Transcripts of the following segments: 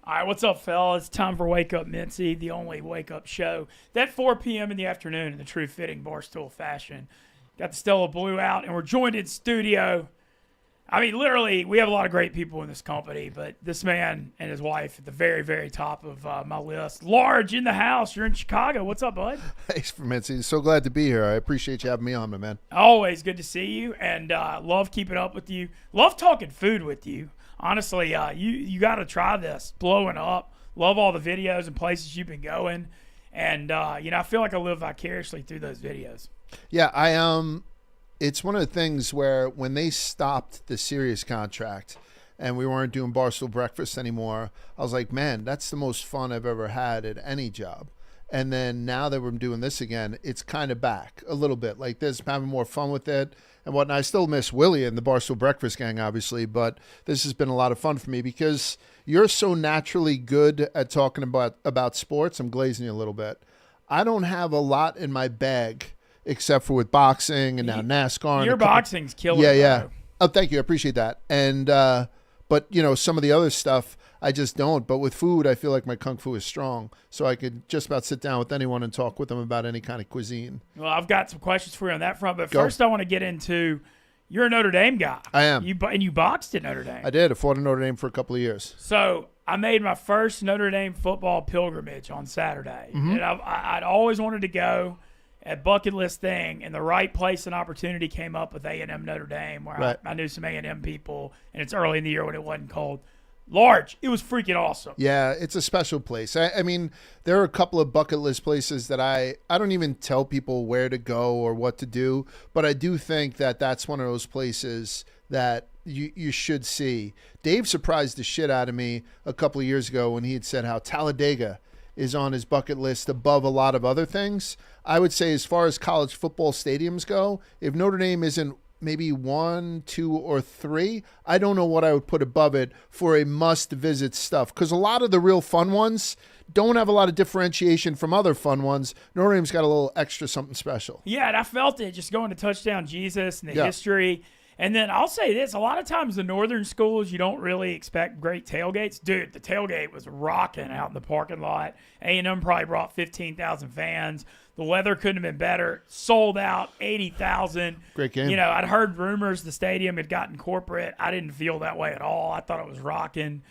All right, what's up, fellas? It's time for Wake Up Mintzy, the only wake-up show. That 4 p.m. in the afternoon in the true fitting Barstool fashion. Got the Stella Blue out, and we're joined in studio. I mean, literally, we have a lot of great people in this company, but this man and his wife at the very, very top of my list. Large in the house. You're in Chicago. What's up, bud? Thanks for Mintzy. So glad to be here. I appreciate you having me on, my man. Always good to see you, and love keeping up with you. Love talking food with you. Honestly, you got to try this. Blowing up. Love all the videos and places you've been going. And, I feel like I live vicariously through those videos. Yeah, it's one of the things where when they stopped the Sirius contract and we weren't doing Barstool Breakfast anymore, I was like, man, that's the most fun I've ever had at any job. And then now that we're doing this again, it's kind of back a little bit like this, having more fun with it and whatnot. I still miss Willie and the Barstool Breakfast gang, obviously, but this has been a lot of fun for me because you're so naturally good at talking about sports. I'm glazing you a little bit. I don't have a lot in my bag except for with boxing and now NASCAR. Your boxing's killer. Yeah. Bro. Oh, thank you. I appreciate that. And but some of the other stuff I just don't. But with food, I feel like my kung fu is strong, so I could just about sit down with anyone and talk with them about any kind of cuisine. Well, I've got some questions for you on that front, but first I want to get into you're a Notre Dame guy. I am. And you boxed at Notre Dame. I did. I fought at Notre Dame for a couple of years. So I made my first Notre Dame football pilgrimage on Saturday, and I'd always wanted to go. A bucket list thing, and the right place and opportunity came up with A&M Notre Dame, where right. I knew some A&M people, and it's early in the year when it wasn't cold. Large, it was freaking awesome. Yeah, it's a special place. I mean, there are a couple of bucket list places that I don't even tell people where to go or what to do, but I do think that that's one of those places that you should see. Dave surprised the shit out of me a couple of years ago when he had said how Talladega is on his bucket list above a lot of other things. I would say as far as college football stadiums go, if Notre Dame isn't maybe 1, 2, or 3, I don't know what I would put above it for a must-visit stuff. Because a lot of the real fun ones don't have a lot of differentiation from other fun ones. Notre Dame's got a little extra something special. Yeah, and I felt it just going to Touchdown Jesus and the history. And then I'll say this, a lot of times the northern schools, you don't really expect great tailgates. Dude, the tailgate was rocking out in the parking lot. A&M probably brought 15,000 fans. The weather couldn't have been better. Sold out, 80,000. Great game. I'd heard rumors the stadium had gotten corporate. I didn't feel that way at all. I thought it was rocking.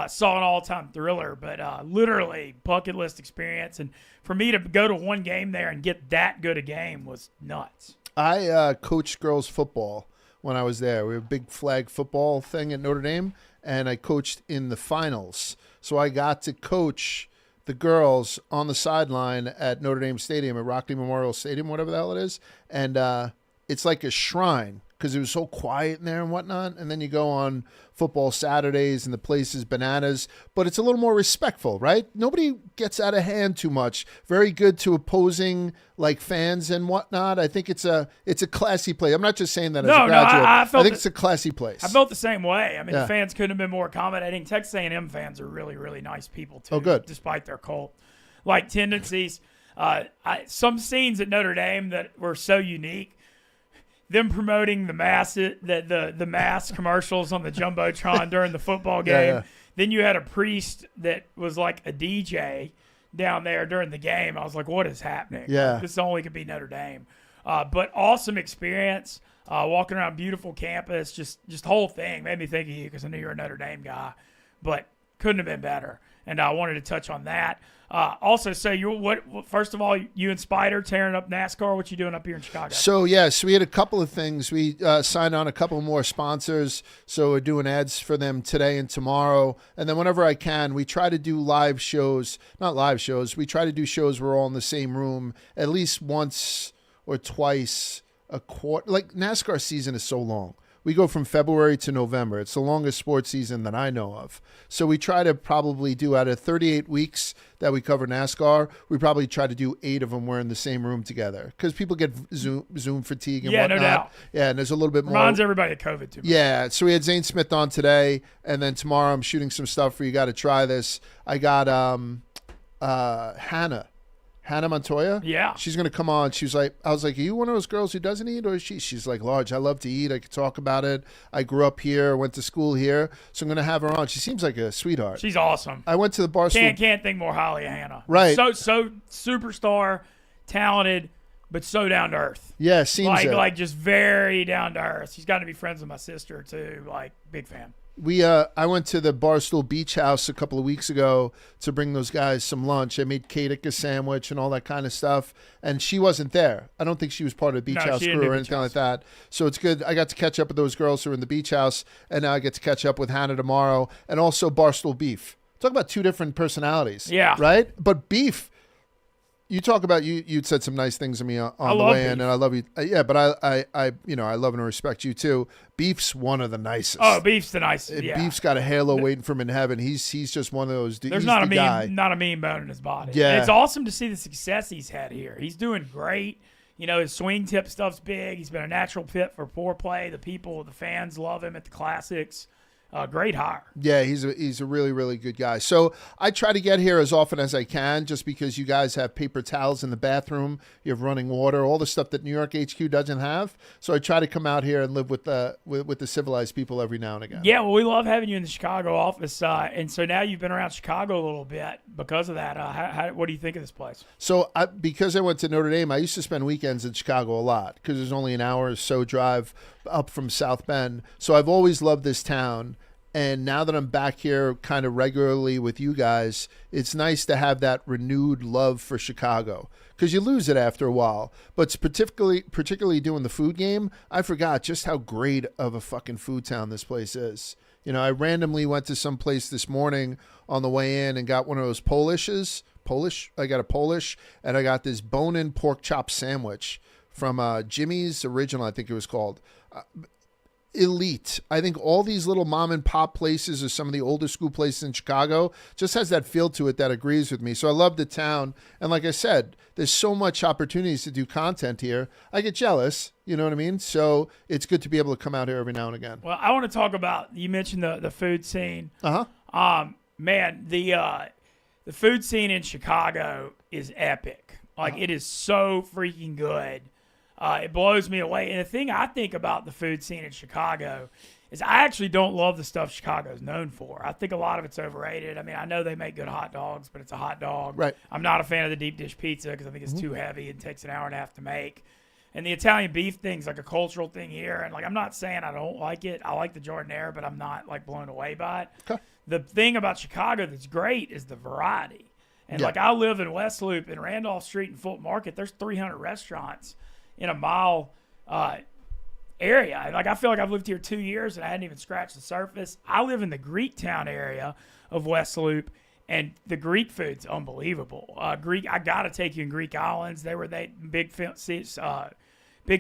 Saw an all-time thriller, but literally bucket list experience. And for me to go to one game there and get that good a game was nuts. I coached girls football when I was there. We have a big flag football thing at Notre Dame, and I coached in the finals. So I got to coach the girls on the sideline at Notre Dame Stadium, at Rockney Memorial Stadium, whatever the hell it is. And it's like a shrine because it was so quiet in there and whatnot. And then you go on football Saturdays and the place is bananas, but it's a little more respectful, right? Nobody gets out of hand too much. Very good to opposing like fans and whatnot. I think it's a classy place. I'm not just saying that as a graduate. I think it's a classy place. I felt the same way. I mean, the fans couldn't have been more accommodating. Texas A&M fans are really, really nice people too. Oh, good. Despite their cult-like tendencies. Some scenes at Notre Dame that were so unique. Them promoting the mass commercials on the Jumbotron during the football game. Yeah. Then you had a priest that was like a DJ down there during the game. I was like, what is happening? Yeah. This only could be Notre Dame. But awesome experience. Walking around beautiful campus, just whole thing. Made me think of you because I knew you're a Notre Dame guy. But couldn't have been better. And I wanted to touch on that. Also, so first of all, you and Spider tearing up NASCAR. What you doing up here in Chicago? So, yes, we had a couple of things. We signed on a couple more sponsors, so we're doing ads for them today and tomorrow. And then whenever I can, we try to do live shows. Not live shows. We try to do shows where we're all in the same room at least once or twice a quarter. Like, NASCAR season is so long. We go from February to November. It's the longest sports season that I know of. So we try to probably do, out of 38 weeks that we cover NASCAR, we probably try to do 8 of them we're in the same room together because people get Zoom fatigue and whatnot. No doubt. Yeah, and there's a little bit more. Reminds everybody of COVID too much. Yeah, so we had Zane Smith on today, and then tomorrow I'm shooting some stuff for You Got to Try This. I got Hannah Hannah Montoya. Yeah. She's going to come on. She was like, I was like, are you one of those girls who doesn't eat, or is she? She's like, Large, I love to eat. I could talk about it. I grew up here, went to school here. So I'm going to have her on. She seems like a sweetheart. She's awesome. I went to the Barstool. Can't think more highly of Hannah. Right. So superstar, talented, but so down to earth. Yeah, seems like just very down to earth. She's got to be friends with my sister too. Like, big fan. I went to the Barstool Beach House a couple of weeks ago to bring those guys some lunch. I made Katic a sandwich and all that kind of stuff, and she wasn't there. I don't think she was part of the Beach House crew or anything like that. So it's good. I got to catch up with those girls who are in the Beach House, and now I get to catch up with Hannah tomorrow, and also Barstool Beef. Talk about two different personalities. Yeah. Right? But Beef, you talk about you'd said some nice things to me on the way in, and I love you. Yeah, but I love and respect you too. Beef's one of the nicest. Oh, Beef's the nicest. Yeah. Beef's got a halo waiting for him in heaven. He's just one of those. There's not a mean bone in his body. Yeah, and it's awesome to see the success he's had here. He's doing great. His swing tip stuff's big. He's been a natural fit for foreplay. The fans love him at the classics. Great hire. Yeah, he's a really, really good guy. So I try to get here as often as I can, just because you guys have paper towels in the bathroom, you have running water, all the stuff that New York HQ doesn't have. So I try to come out here and live with the civilized people every now and again. Yeah, well, we love having you in the Chicago office, and so now you've been around Chicago a little bit because of that. What do you think of this place? So because I went to Notre Dame, I used to spend weekends in Chicago a lot because there's only an hour or so drive up from South Bend. So I've always loved this town. And now that I'm back here kind of regularly with you guys, it's nice to have that renewed love for Chicago, because you lose it after a while. But particularly doing the food game, I forgot just how great of a fucking food town this place is. I randomly went to some place this morning on the way in and got one of those Polishes. I got a Polish, and I got this bone-in pork chop sandwich from Jimmy's Original, I think it was called. Elite. I think all these little mom and pop places or some of the older school places in Chicago just has that feel to it that agrees with me. So I love the town. And like I said, there's so much opportunities to do content here. I get jealous, you know what I mean? So it's good to be able to come out here every now and again. Well, I want to talk about, you mentioned the food scene. Man, the food scene in Chicago is epic. It is so freaking good. It blows me away. And the thing I think about the food scene in Chicago is I actually don't love the stuff Chicago's known for. I think a lot of it's overrated. I mean, I know they make good hot dogs, but it's a hot dog. Right. I'm not a fan of the deep dish pizza because I think it's too heavy and takes an hour and a half to make. And the Italian beef thing's like a cultural thing here. And I'm not saying I don't like it. I like the Jordanaire, but I'm not blown away by it. Okay. The thing about Chicago that's great is the variety. And I live in West Loop, in Randolph Street and Fulton Market. There's 300 restaurants in a mile area. I feel like I've lived here 2 years and I hadn't even scratched the surface. I live in the Greek town area of West Loop, and the Greek food's unbelievable. I got to take you in Greek islands. Big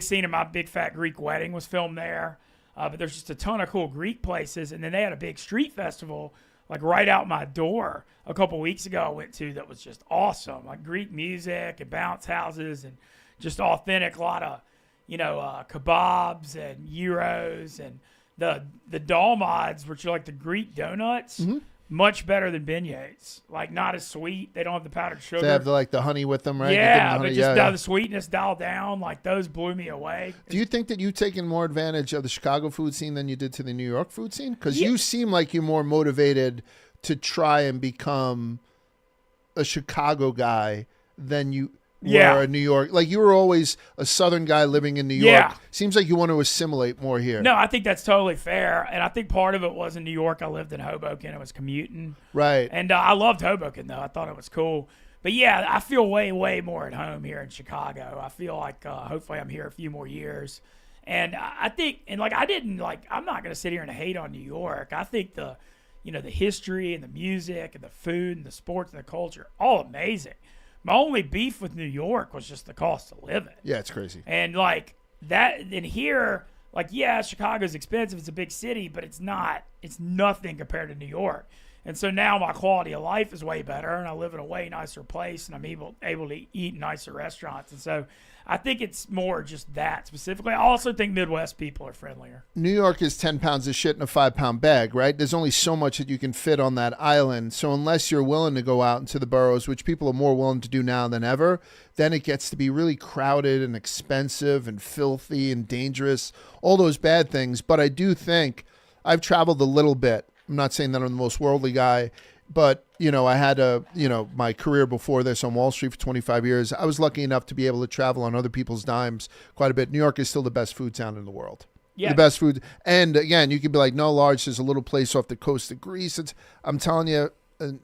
scene of my big fat Greek wedding was filmed there. But there's just a ton of cool Greek places, and then they had a big street festival right out my door a couple weeks ago I went to that was just awesome. Greek music and bounce houses and just authentic, a lot of, kebabs and gyros and the dolmades, which are like the Greek donuts, much better than beignets. Not as sweet. They don't have the powdered sugar. They have the honey with them, right? Yeah, but the sweetness dialed down. Those blew me away. Do you think that you've taken more advantage of the Chicago food scene than you did to the New York food scene? Because you seem like you're more motivated to try and become a Chicago guy than you were a New York. You were always a Southern guy living in New York. Yeah. Seems like you want to assimilate more here. No, I think that's totally fair. And I think part of it was in New York. I lived in Hoboken. I was commuting. Right. And I loved Hoboken, though. I thought it was cool. But, yeah, I feel way, way more at home here in Chicago. I feel like hopefully I'm here a few more years. And I think, and I'm not going to sit here and hate on New York. I think the history and the music and the food and the sports and the culture, all amazing. My only beef with New York was just the cost of living. Yeah, it's crazy. And that, and here, Chicago's expensive. It's a big city, but it's nothing compared to New York. And so now my quality of life is way better, and I live in a way nicer place, and I'm able to eat in nicer restaurants. And so I think it's more just that specifically. I also think Midwest people are friendlier. New York is 10 pounds of shit in a 5-pound bag, right? There's only so much that you can fit on that island. So unless you're willing to go out into the boroughs, which people are more willing to do now than ever, then it gets to be really crowded and expensive and filthy and dangerous, all those bad things. But I do think I've traveled a little bit. I'm not saying that I'm the most worldly guy, but, I had my career before this on Wall Street for 25 years. I was lucky enough to be able to travel on other people's dimes quite a bit. New York is still the best food town in the world. Yeah. The best food. And again, you could be like, no, Large, there's a little place off the coast of Greece. I'm telling you,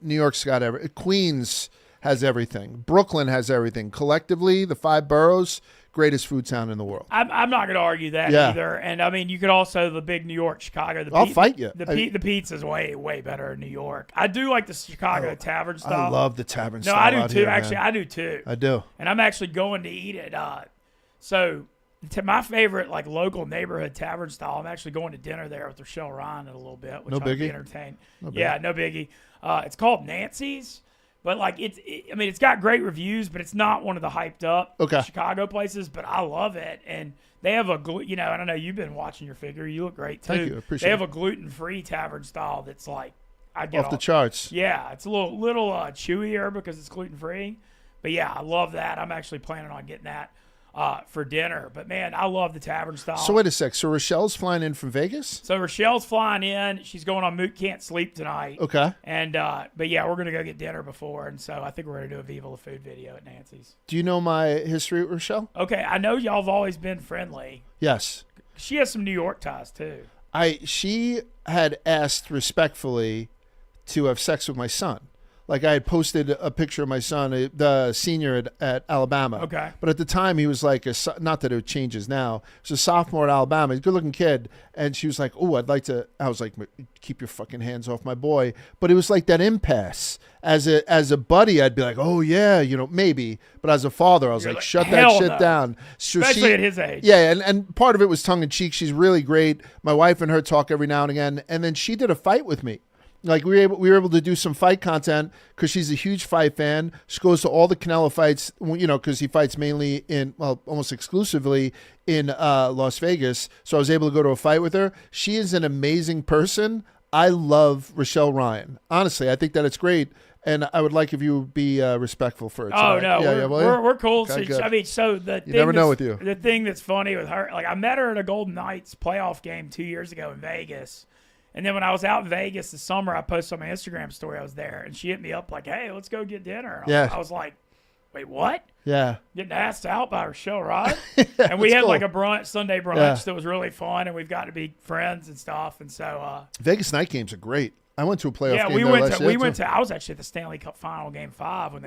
New York's got everything. Queens has everything. Brooklyn has everything. Collectively, the 5 boroughs, greatest food town in the world. I'm not going to argue that either. And I mean, you could also the big New York, Chicago. I'll fight you. The pizza's way, way better in New York. I do like the Chicago tavern style. I love the tavern style. No, I do too. Here, actually, man. I do too. I do. And I'm actually going to eat it. So to my favorite local neighborhood tavern style, I'm actually going to dinner there with Rochelle Ryan in a little bit, which no I'll be biggie. entertained. No biggie. Yeah, no biggie. It's called Nancy's. But it's got great reviews, but it's not one of the hyped up Chicago places. But I love it, and they have and I know you've been watching your figure. You look great too. Thank you, appreciate They have it. a gluten-free tavern style that's off the charts. Yeah, it's a little chewier because it's gluten-free. But yeah, I love that. I'm actually planning on getting that for dinner. But man, I love the tavern style. So wait a sec. So Rochelle's flying in from Vegas? So Rochelle's flying in. She's going on Moot Can't Sleep tonight. Okay. And but yeah, we're gonna go get dinner before, and so I think we're gonna do a Viva La Food video at Nancy's. Do you know my history with Rochelle? Okay, I know y'all have always been friendly. Yes. She has some New York ties too. She had asked respectfully to have sex with my son. Like I had posted a picture of my son, the senior at Alabama. Okay. But at the time he was like, not that it changes now. He was a sophomore at Alabama. He's a good looking kid. And she was like, oh, I'd like to. I was like, keep your fucking hands off my boy. But it was like that impasse. As a buddy, I'd be like, oh yeah, maybe. But as a father, I was like, shut that shit down. So especially at his age. Yeah, and part of it was tongue in cheek. She's really great. My wife and her talk every now and again. And then she did a fight with me. Like we were able to do some fight content because she's a huge fight fan. She goes to all the Canelo fights, because he fights mainly almost exclusively in Las Vegas. So I was able to go to a fight with her. She is an amazing person. I love Rochelle Ryan. Honestly, I think that it's great. And I would like if you would be respectful for it. Oh, no, we're cool. Okay, so the thing you never know with you. The thing that's funny with her, I met her at a Golden Knights playoff game 2 years ago in Vegas. And then when I was out in Vegas this summer, I posted on my Instagram story I was there, and she hit me up like, hey, let's go get dinner. I was like, wait, what? Yeah. Getting asked out by Rochelle Ryan? And we had cool. Sunday brunch that was really fun, and we've got to be friends and stuff. And so Vegas night games are great. I went to a playoff game we went to I was actually at the Stanley Cup final game 5 when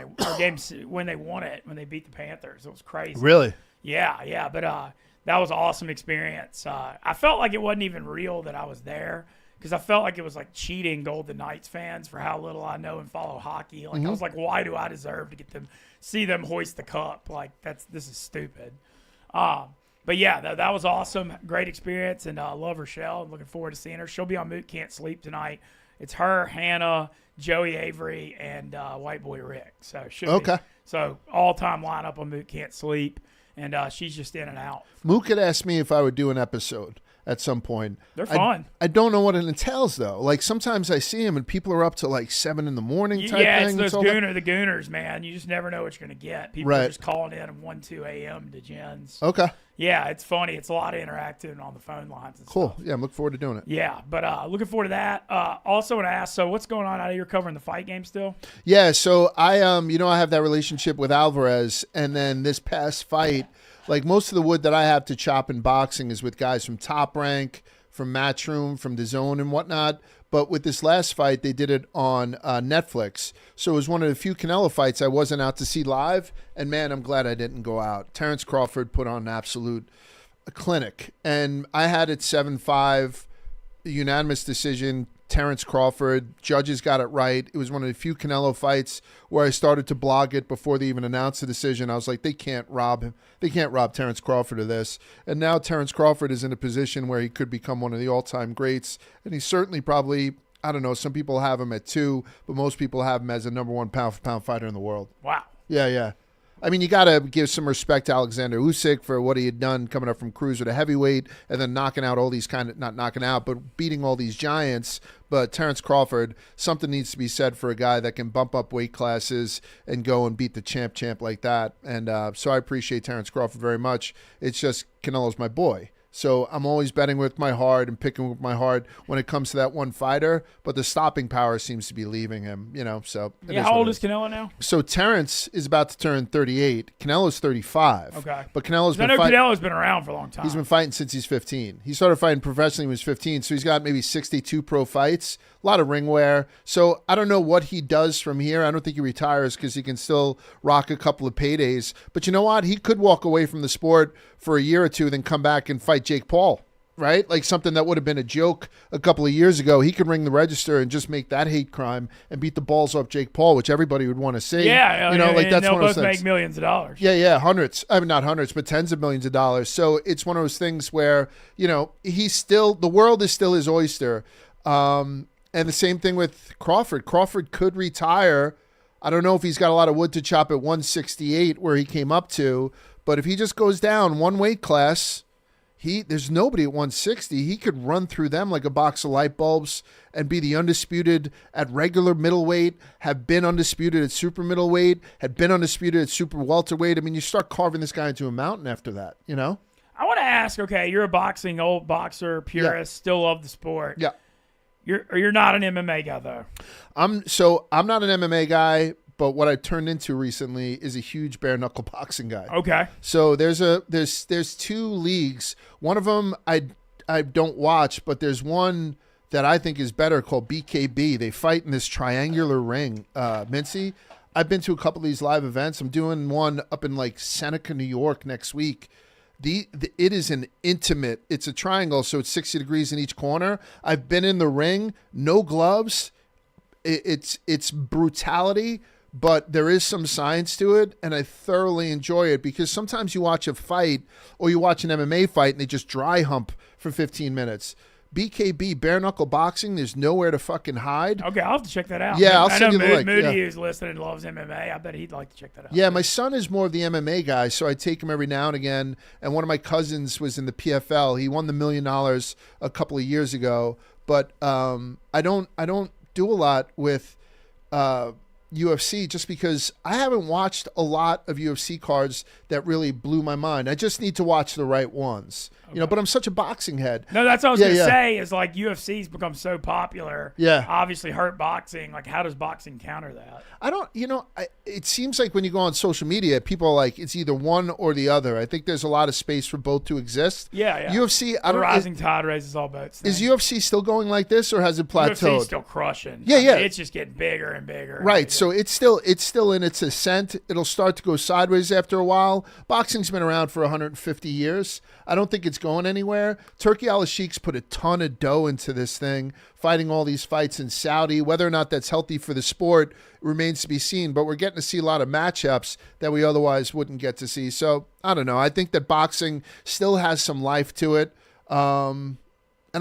they won it, when they beat the Panthers. It was crazy. Really? Yeah, but that was an awesome experience. I felt like it wasn't even real that I was there. Because I felt like it was like cheating Golden Knights fans for how little I know and follow hockey. I was like, why do I deserve to see them hoist the cup? Like this is stupid. But yeah, that was awesome. Great experience, and I love Rochelle. I'm looking forward to seeing her. She'll be on Moot Can't Sleep tonight. It's her, Hannah, Joey Avery, and White Boy Rick. So So all-time lineup on Moot Can't Sleep, and she's just in and out. Moot had asked me if I would do an episode at some point. They're fun. I don't know what it entails though. Like sometimes I see them and people are up to like 7 a.m. type thing. Yeah, it's those the Gooners, man. You just never know what you're gonna get. People are just calling in at 1, 2 a.m. to Jen's. Okay. Yeah, it's funny. It's a lot of interacting on the phone lines and cool. stuff. Yeah, I'm looking forward to doing it. Yeah, but looking forward to that. Also want to ask, so what's going on? I know you're covering the fight game still? Yeah, so I I have that relationship with Alvarez, and then this past fight, like most of the wood that I have to chop in boxing is with guys from Top Rank, from Matchroom, from DAZN and whatnot. But with this last fight, they did it on Netflix. So it was one of the few Canelo fights I wasn't out to see live. And, man, I'm glad I didn't go out. Terrence Crawford put on an absolute clinic. And I had it 7-5, unanimous decision. Terrence Crawford, judges got it right. It was one of the few Canelo fights where I started to blog it before they even announced the decision. I was like, they can't rob him. They can't rob Terrence Crawford of this. And now Terrence Crawford is in a position where he could become one of the all-time greats. And he's certainly probably, I don't know, some people have him at 2, but most people have him as a number 1 pound-for-pound fighter in the world. Wow. Yeah. I mean, you got to give some respect to Alexander Usyk for what he had done coming up from cruiser to heavyweight and then knocking out all these not knocking out, but beating all these giants. But Terrence Crawford, something needs to be said for a guy that can bump up weight classes and go and beat the champ like that. And so I appreciate Terrence Crawford very much. It's just Canelo's my boy. So I'm always betting with my heart and picking with my heart when it comes to that one fighter. But the stopping power seems to be leaving him, So how old is Canelo now? So Terrence is about to turn 38. Canelo's 35. Okay. But Canelo's been Canelo's been around for a long time. He's been fighting since he's 15. He started fighting professionally when he was 15. So he's got maybe 62 pro fights, a lot of ring wear. So I don't know what he does from here. I don't think he retires because he can still rock a couple of paydays. But you know what? He could walk away from the sport for a year or two, then come back and fight Jake Paul, right? Like something that would have been a joke a couple of years ago. He could ring the register and just make that hate crime and beat the balls off Jake Paul, which everybody would want to see. Yeah, like that's they'll one of those both things. make millions of dollars. Yeah, hundreds. I mean, not hundreds, but tens of millions of dollars. So it's one of those things where he's still, the world is still his oyster. And the same thing with Crawford. Crawford could retire. I don't know if he's got a lot of wood to chop at 168 where he came up to. But if he just goes down one weight class, there's nobody at 160. He could run through them like a box of light bulbs and be the undisputed at regular middleweight, have been undisputed at super middleweight, had been undisputed at super welterweight. I mean, you start carving this guy into a mountain after that, I want to ask, okay, you're a old boxer, purist, still love the sport. Yeah. You're not an MMA guy, though. I'm not an MMA guy. But what I turned into recently is a huge bare knuckle boxing guy. Okay. So there's two leagues. One of them I don't watch, but there's one that I think is better called BKB. They fight in this triangular ring. Mintzy, I've been to a couple of these live events. I'm doing one up in like Seneca, New York next week. It is it's a triangle, so it's 60 degrees in each corner. I've been in the ring, no gloves. It's brutality. But there is some science to it, and I thoroughly enjoy it because sometimes you watch a fight or you watch an MMA fight and they just dry hump for 15 minutes. BKB, bare knuckle boxing, there's nowhere to fucking hide. Okay, I'll have to check that out. Yeah, I'll send you the link. Moody is listening and loves MMA. I bet he'd like to check that out. Yeah, my son is more of the MMA guy, so I take him every now and again. And one of my cousins was in the PFL. He won the $1 million a couple of years ago. But I don't do a lot with UFC just because I haven't watched a lot of UFC cards that really blew my mind. I just need to watch the right ones, but I'm such a boxing head. No, that's what I was going to say is like UFC's become so popular. Yeah. Obviously hurt boxing. Like how does boxing counter that? I don't, it seems like when you go on social media, people are like, it's either one or the other. I think there's a lot of space for both to exist. Yeah. UFC, the rising tide raises all boats. Is UFC still going like this or has it plateaued? UFC's still crushing. Yeah. It's just getting bigger and bigger. Right. So it's still in its ascent. It'll start to go sideways after a while. Boxing's been around for 150 years. I don't think it's going anywhere. Turki Al-Sheikh's put a ton of dough into this thing, fighting all these fights in Saudi. Whether or not that's healthy for the sport remains to be seen, but we're getting to see a lot of matchups that we otherwise wouldn't get to see. So, I don't know. I think that boxing still has some life to it. And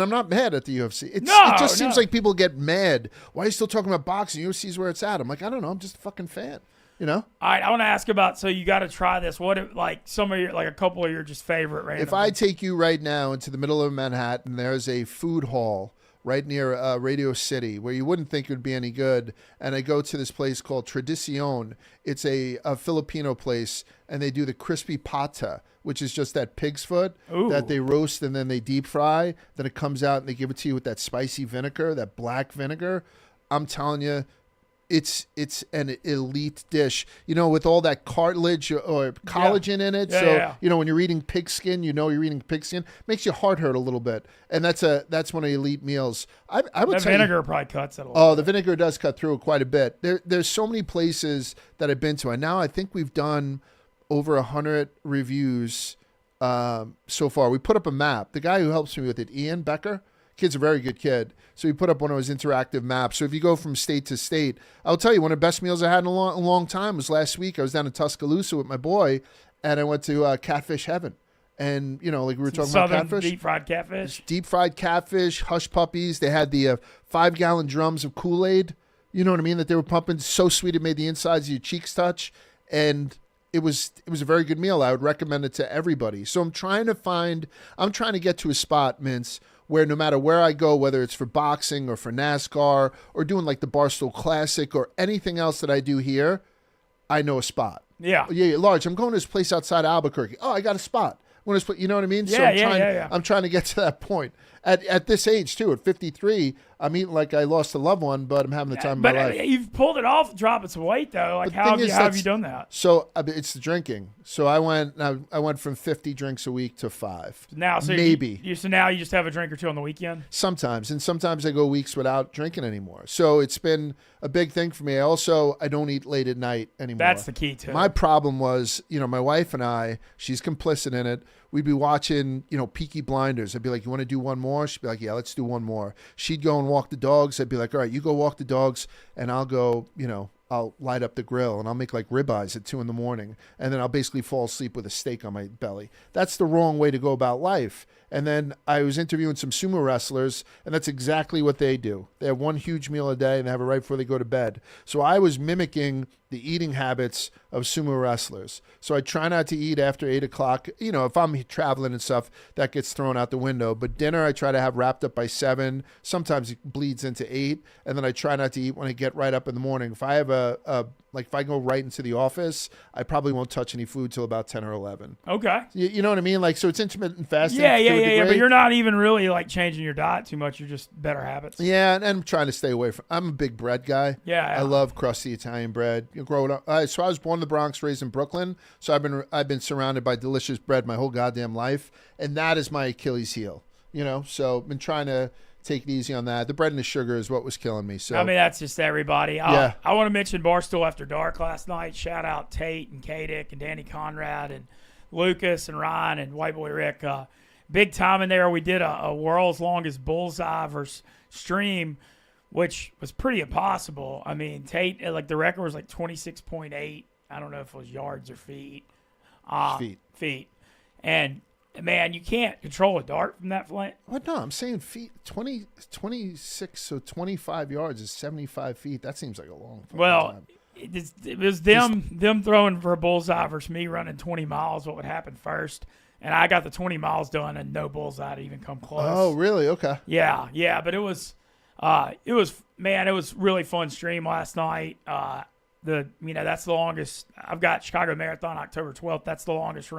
I'm not mad at the UFC. It just seems like people get mad. Why are you still talking about boxing? UFC's where it's at. I'm like, I don't know. I'm just a fucking fan. All right, I want to ask about. So you got to try this. What if, like some of your, like a couple of your just favorite random? If I take you right now into the middle of Manhattan, there's a food hall right near Radio City where you wouldn't think it would be any good. And I go to this place called Tradicion. It's a Filipino place, and they do the crispy pata, which is just that pig's foot that they roast and then they deep fry. Then it comes out and they give it to you with that spicy vinegar, that black vinegar. I'm telling you, it's an elite dish, with all that cartilage or collagen in it. When you're eating pig skin, you're eating pig skin. Makes your heart hurt a little bit, and that's one of the elite meals. I would say the vinegar probably cuts it a little. Oh, the vinegar does cut through it quite a bit. There's so many places that I've been to, and now I think we've done over 100 reviews so far. We put up a map. The guy who helps me with it, Ian Becker. Kid's a very good kid. So he put up one of his interactive maps. So if you go from state to state, I'll tell you, one of the best meals I had in a long time was last week. I was down in Tuscaloosa with my boy, and I went to Catfish Heaven. And, like we were talking about catfish. Deep-fried catfish? Deep-fried catfish, hush puppies. They had the 5-gallon drums of Kool-Aid, you know what I mean, that they were pumping. So sweet it made the insides of your cheeks touch. And it was a very good meal. I would recommend it to everybody. So I'm trying to get to a spot, Mintz, where no matter where I go, whether it's for boxing or for NASCAR or doing like the Barstool Classic or anything else that I do here, I know a spot. Yeah. Yeah, Large, I'm going to this place outside Albuquerque. Oh, I got a spot. You know what I mean? Yeah, So I'm trying to get to that point. At this age, too, at 53, I'm eating like I lost a loved one, but I'm having the time of my life. You've pulled it off dropping some weight, though. Like, how have you done that? So it's the drinking. So I went from 50 drinks a week to 5. Now, so maybe. So now you just have a drink or two on the weekend? Sometimes. And sometimes I go weeks without drinking anymore. So it's been a big thing for me. I don't eat late at night anymore. That's the key, too. My problem was, my wife and I, she's complicit in it. We'd be watching, Peaky Blinders. I'd be like, you want to do one more? She'd be like, yeah, let's do one more. She'd go and walk the dogs. I'd be like, all right, you go walk the dogs, and I'll go, I'll light up the grill, and I'll make like ribeyes at 2 a.m, and then I'll basically fall asleep with a steak on my belly. That's the wrong way to go about life. And then I was interviewing some sumo wrestlers, and that's exactly what they do. They have one huge meal a day, and they have it right before they go to bed. So I was mimicking the eating habits of sumo wrestlers. So I try not to eat after 8 o'clock. If I'm traveling and stuff, that gets thrown out the window. But dinner I try to have wrapped up by 7. Sometimes it bleeds into 8. And then I try not to eat when I get right up in the morning. If I have if I go right into the office, I probably won't touch any food till about 10 or 11. Okay. You know what I mean? Like, so it's intermittent fasting. Yeah. But you're not even really like changing your diet too much. You're just better habits. Yeah, and I'm trying to stay away from. I'm a big bread guy. Yeah. I love crusty Italian bread. Growing up, so I was born in the Bronx, raised in Brooklyn. So I've been surrounded by delicious bread my whole goddamn life, and that is my Achilles heel. So I've been trying to take it easy on that. The bread and the sugar is what was killing me. So I mean, that's just everybody. Yeah. I want to mention Barstool After Dark last night. Shout out Tate and Kadick and Danny Conrad and Lucas and Ryan and White Boy Rick. Big time in there. We did a world's longest bullseye versus stream, which was pretty impossible. I mean, Tate, like the record was like 26.8. I don't know if it was yards or feet. Feet. And man, you can't control a dart from that flank. What? No, I'm saying feet. 26, so 25 yards is 75 feet. That seems like a long time. It was them throwing for a bullseye versus me running 20 miles. What would happen first? And I got the 20 miles done and no bullseye to even come close. Oh, really? Okay. Yeah. But it was really fun stream last night. That's the longest. I've got Chicago Marathon October 12th. That's the longest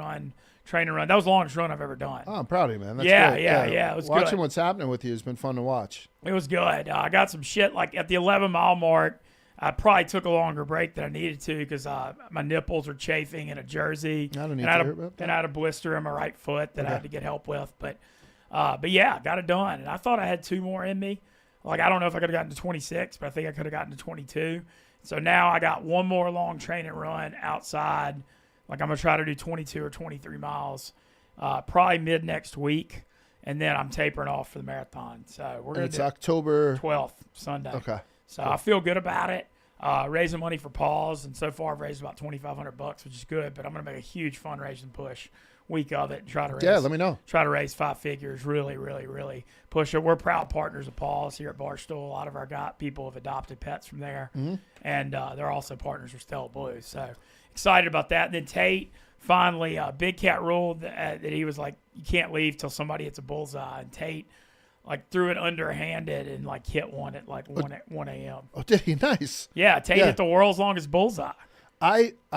training run. That was the longest run I've ever done. Oh, I'm proud of you, man. That's yeah, great. Yeah. It was Watching good. what's happening with you has been fun to watch. It was good. I got some shit like at the 11-mile mark. I probably took a longer break than I needed to because my nipples are chafing in a jersey. I don't need to hear about that. And I had a blister in my right foot that I had to get help with. But yeah, got it done. And I thought I had 2 more in me. Like, I don't know if I could have gotten to 26, but I think I could have gotten to 22. So now I got 1 more long training run outside. Like, I'm going to try to do 22 or 23 miles probably mid next week. And then I'm tapering off for the marathon. So we're going to do October 12th, Sunday. Okay. So cool. I feel good about it. Raising money for Paws, and so far I've raised about $2,500, which is good. But I'm going to make a huge fundraising push week of it and try to raise. Yeah, let me know. Try to raise 5 figures. Really push it. We're proud partners of Paws here at Barstool. A lot of our people have adopted pets from there, and they're also partners with Stella Blue. So excited about that. And then Tate finally, Big Cat ruled that he was like, you can't leave till somebody hits a bullseye, and Tate threw it underhanded and hit one at 1 a.m. Oh, did he? Nice. Yeah, Tate hit the world's longest bullseye.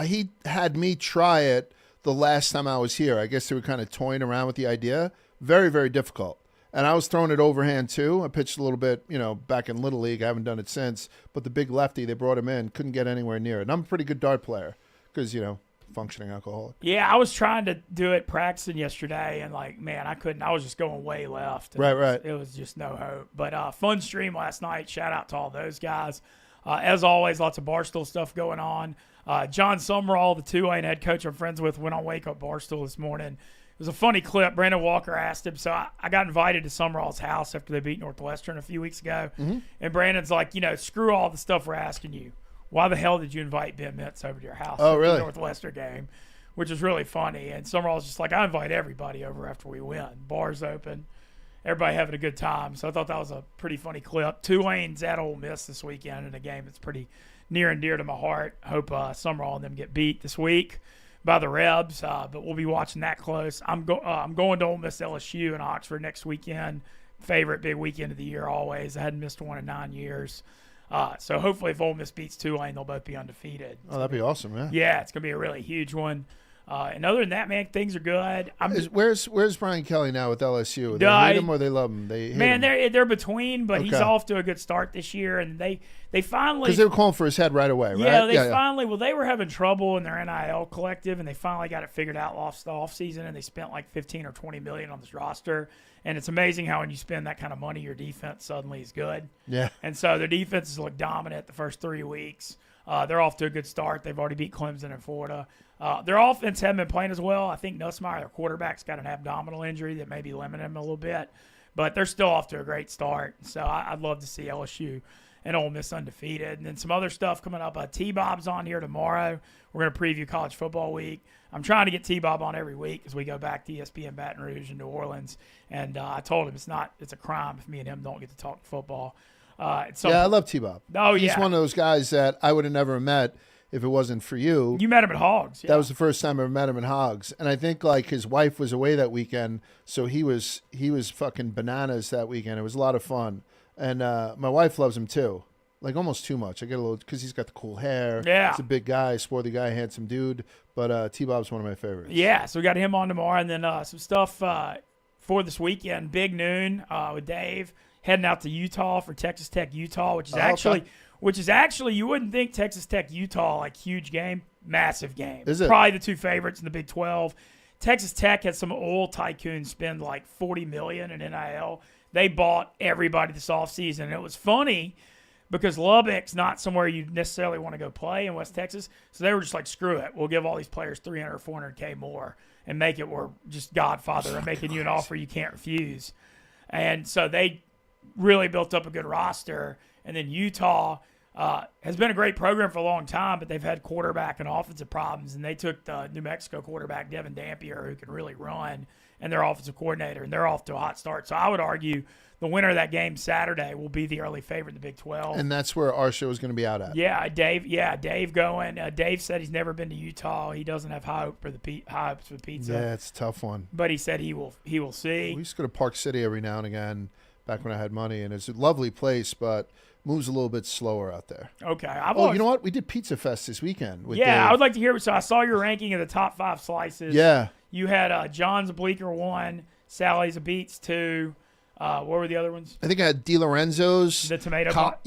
He had me try it the last time I was here. I guess they were kind of toying around with the idea. Very, very difficult. And I was throwing it overhand too. I pitched a little bit, back in Little League. I haven't done it since. But the big lefty, they brought him in, couldn't get anywhere near it. And I'm a pretty good dart player because, functioning alcoholic. Yeah, I was trying to do it practicing yesterday, and I couldn't. I was just going way left. Right. It was just no hope. But fun stream last night. Shout out to all those guys. As always, lots of Barstool stuff going on. John Summerall, the Tulane head coach I'm friends with, went on Wake Up Barstool this morning. It was a funny clip. Brandon Walker asked him. So I got invited to Summerall's house after they beat Northwestern a few weeks ago. Mm-hmm. And Brandon's like, screw all the stuff we're asking you. Why the hell did you invite Ben Mintz over to your house for the Northwestern game? Which is really funny. And Summerall's just like, I invite everybody over after we win. Bars open. Everybody having a good time. So I thought that was a pretty funny clip. Tulane's at Ole Miss this weekend in a game that's pretty near and dear to my heart. Hope Summerall and them get beat this week. by the Rebs, but we'll be watching that close. I'm going to Ole Miss LSU in Oxford next weekend. Favorite big weekend of the year always. I hadn't missed one in 9 years. So hopefully if Ole Miss beats Tulane, they'll both be undefeated. Oh, that'd be awesome, yeah. Yeah, it's going to be a really huge one. And other than that, man, things are good. Where's Brian Kelly now with LSU? They hate him or they love him? They hate him. They're between, but he's off to a good start this year, and they finally, because they were calling for his head right away, right? Yeah, finally. Well, they were having trouble in their NIL collective, and they finally got it figured out off the offseason, and they spent like $15 or $20 million on this roster. And it's amazing how when you spend that kind of money, your defense suddenly is good. Yeah. And so their defenses look dominant the first 3 weeks. They're off to a good start. They've already beat Clemson and Florida. Their offense hasn't been playing as well. I think Nussmeier, their quarterback's got an abdominal injury that may be limiting him a little bit. But they're still off to a great start. So I'd love to see LSU and Ole Miss undefeated. And then some other stuff coming up. T-Bob's on here tomorrow. We're going to preview College Football Week. I'm trying to get T-Bob on every week as we go back to ESPN Baton Rouge and New Orleans. And I told him it's a crime if me and him don't get to talk football. I love T-Bob. Oh, yeah. He's one of those guys that I would have never met if it wasn't for you. You met him at Hogs. Yeah. That was the first time I ever met him in Hogs. And I think like his wife was away that weekend, so he was fucking bananas that weekend. It was a lot of fun. And my wife loves him too. Like almost too much. I get a little, because he's got the cool hair. Yeah. He's a big guy, swarthy guy, handsome dude. But T-Bob's one of my favorites. Yeah, so we got him on tomorrow. And then some stuff for this weekend. Big noon with Dave. Heading out to Utah for Texas Tech Utah, which is actually you wouldn't think Texas Tech Utah like huge game, massive game. Is it? Probably the two favorites in the Big 12. Texas Tech had some oil tycoons spend like $40 million in NIL. They bought everybody this offseason. And it was funny because Lubbock's not somewhere you necessarily want to go play in West Texas. So they were just like, screw it. We'll give all these players $300 or $400K more and make it we're just Godfather and making you an offer you can't refuse. And so they really built up a good roster. And then Utah has been a great program for a long time, but they've had quarterback and offensive problems. And they took the New Mexico quarterback, Devin Dampier, who can really run, and their offensive coordinator, and they're off to a hot start. So I would argue the winner of that game Saturday will be the early favorite in the Big 12. And that's where our show is going to be out at. Dave going. Dave said he's never been to Utah. He doesn't have high hopes for the pizza. Yeah, it's a tough one. But he said he will see. We used to go to Park City every now and again back when I had money, and it's a lovely place, but moves a little bit slower out there. Okay. You know what? We did Pizza Fest this weekend. With Dave. I would like to hear. So I saw your ranking of the top 5 slices. Yeah. You had John's Bleecker 1, Sally's a Beats 2. What were the other ones? I think I had Di Lorenzo's. The tomato. Colony.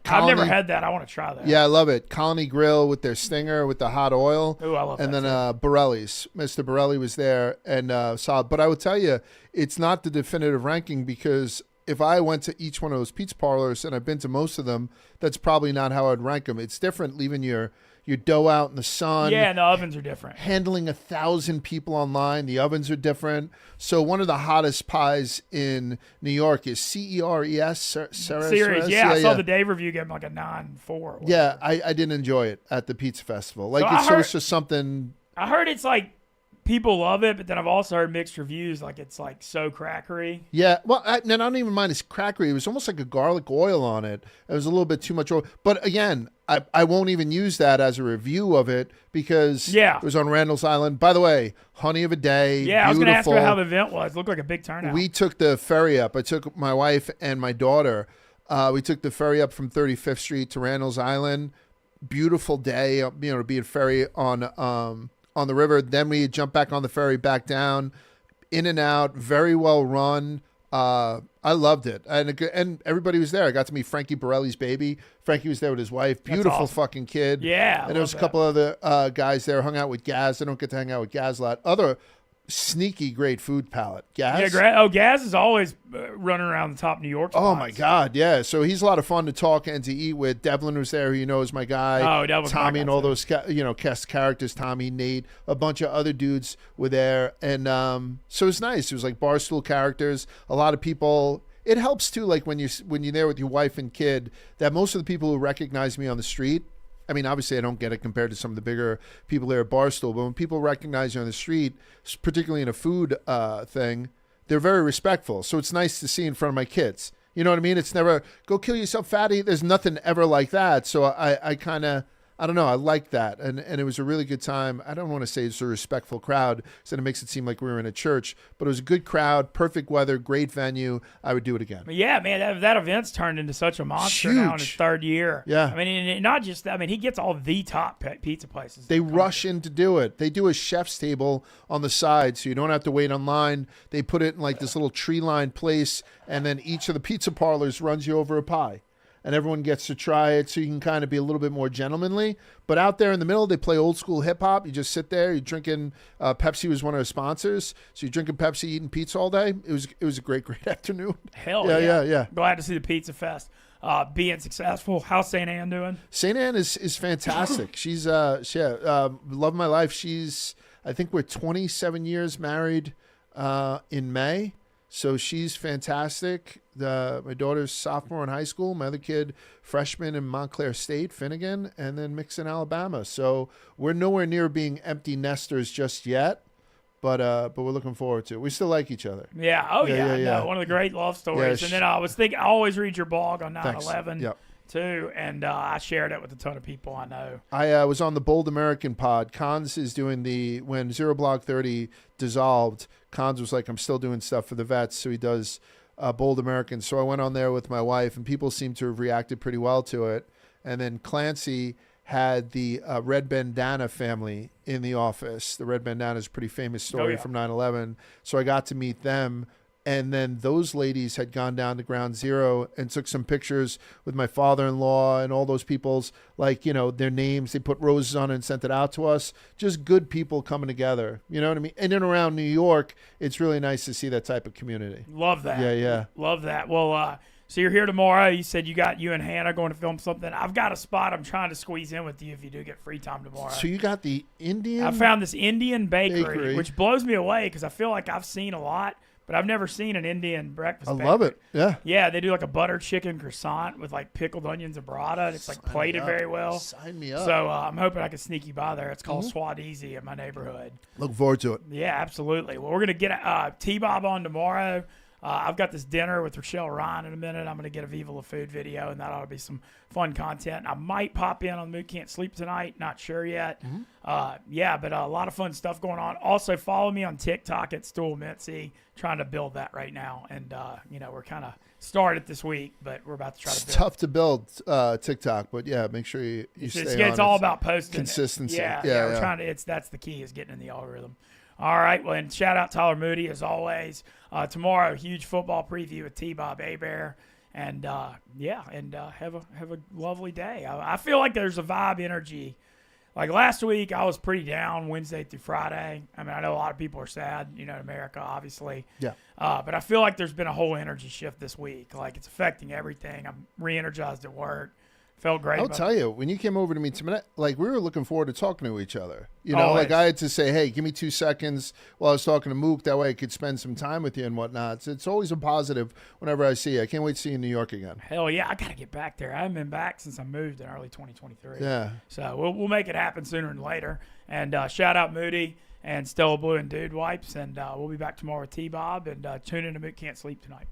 I've never had that. I want to try that. Yeah, I love it. Colony Grill with their stinger with the hot oil. Ooh, I love and that. And then Borelli's. Mr. Borelli was there and solid. But I would tell you, it's not the definitive ranking because if I went to each one of those pizza parlors, and I've been to most of them, that's probably not how I'd rank them. It's different leaving your dough out in the sun. Yeah, and the ovens are different. Handling 1,000 people online, the ovens are different. So one of the hottest pies in New York is CERES. Series. Yeah, I saw the Dave review give him like a 9.4. Yeah, I didn't enjoy it at the pizza festival. Like it's just something. I heard it's like people love it, but then I've also heard mixed reviews. Like it's like so crackery. Yeah, well, I don't even mind it's crackery. It was almost like a garlic oil on it. It was a little bit too much oil. But again, I won't even use that as a review of it because it was on Randall's Island. By the way, honey of a day. Yeah, beautiful. I was going to ask you how the event was. It looked like a big turnout. We took the ferry up. I took my wife and my daughter. We took the ferry up from 35th Street to Randall's Island. Beautiful day, to be a ferry on the river. Then we jumped back on the ferry back down, in and out, very well run. I loved it. And everybody was there. I got to meet Frankie Borelli's baby. Frankie was there with his wife. Beautiful awesome. Fucking kid. Yeah. And there was a couple other guys there. Hung out with Gaz. I don't get to hang out with Gaz a lot. Other sneaky great food palette. Gaz? Yeah, great. Oh, Gaz is always running around the top New York spots. Oh, my God, yeah. So he's a lot of fun to talk and to eat with. Devlin was there, who you know is my guy. Oh, Devlin's Tommy and all too. those cast characters, Tommy, Nate, a bunch of other dudes were there. And so it was nice. It was like Barstool characters. A lot of people. It helps, too, like when you're there with your wife and kid, that most of the people who recognize me on the street, I mean, obviously I don't get it compared to some of the bigger people there at Barstool, but when people recognize you on the street, particularly in a food thing, they're very respectful. So it's nice to see in front of my kids. You know what I mean? It's never, go kill yourself, fatty. There's nothing ever like that. So I kind of I don't know. I like that. And it was a really good time. I don't want to say it's a respectful crowd, so it makes it seem like we were in a church, but it was a good crowd, perfect weather, great venue. I would do it again. Yeah, man, that event's turned into such a monster now in his third year. Yeah. I mean, and not just that. I mean, he gets all the top pizza places. They rush in to do it. They do a chef's table on the side, so you don't have to wait online. They put it in like this little tree-lined place, and then each of the pizza parlors runs you over a pie. And everyone gets to try it, so you can kind of be a little bit more gentlemanly. But out there in the middle, they play old school hip hop. You just sit there, you're drinking. Pepsi was one of the sponsors, so you're drinking Pepsi, eating pizza all day. It was a great afternoon. Hell yeah. Glad to see the Pizza Fest being successful. How's St. Anne doing? St. Anne is fantastic. She's love my life. I think we're 27 years married in May. So she's fantastic. My daughter's sophomore in high school. My other kid, freshman in Montclair State, Finnegan, and then Mixon, Alabama. So we're nowhere near being empty nesters just yet, but we're looking forward to it. We still like each other. Yeah. Oh, yeah. No, one of the great love stories. And then I was thinking, I always read your blog on 9/11. Yep. Too, and I shared it with a ton of people I know. I was on the Bold American pod. Cons is doing when Zero Block 30 dissolved, Cons was like, I'm still doing stuff for the vets, so he does Bold American. So I went on there with my wife, and people seem to have reacted pretty well to it. And then Clancy had the Red Bandana family in the office. The Red Bandana is a pretty famous story from 9/11. So I got to meet them. And then those ladies had gone down to Ground Zero and took some pictures with my father-in-law and all those people's, their names. They put roses on it and sent it out to us. Just good people coming together. You know what I mean? In and around New York, it's really nice to see that type of community. Love that. Yeah. Love that. Well, so you're here tomorrow. You said you and Hannah going to film something. I've got a spot I'm trying to squeeze in with you if you do get free time tomorrow. So you got the Indian? I found this Indian bakery, which blows me away because I feel like I've seen a lot. But I've never seen an Indian breakfast bakery. Love it. Yeah. Yeah, they do like a butter chicken croissant with like pickled onions and burrata. And it's like plated very well. Sign me up. So I'm hoping I can sneak you by there. It's called Swadeezy in my neighborhood. Look forward to it. Yeah, absolutely. Well, we're going to get T-Bob on tomorrow. I've got this dinner with Rochelle Ryan in a minute. I'm going to get a Viva La Food video, and that ought to be some fun content. I might pop in on Mood Can't Sleep tonight. Not sure yet. But a lot of fun stuff going on. Also, follow me on TikTok at Stool Mintzy. Trying to build that right now. And, we're kind of started this week, but we're about to try to build. It's tough to build TikTok, but, yeah, make sure you stay on it. It's all about posting. Consistency. Yeah. We're trying to. That's the key, is getting in the algorithm. All right, well, and shout out Tyler Moody as always. Tomorrow, huge football preview with T-Bob Abear, and have a lovely day. I feel like there's a vibe, energy. Like last week, I was pretty down Wednesday through Friday. I mean, I know a lot of people are sad, in America, obviously. Yeah. But I feel like there's been a whole energy shift this week. Like it's affecting everything. I'm re-energized at work. Felt great. I'll tell you, when you came over to me tonight, we were looking forward to talking to each other. Always. I had to say, hey, give me 2 seconds while I was talking to Mook. That way I could spend some time with you and whatnot. So it's always a positive whenever I see you. I can't wait to see you in New York again. Hell yeah, I got to get back there. I haven't been back since I moved in early 2023. Yeah. So we'll make it happen sooner than later. And shout out Moody and Stella Blue and Dude Wipes. And we'll be back tomorrow with T-Bob. And tune in to Mook Can't Sleep tonight.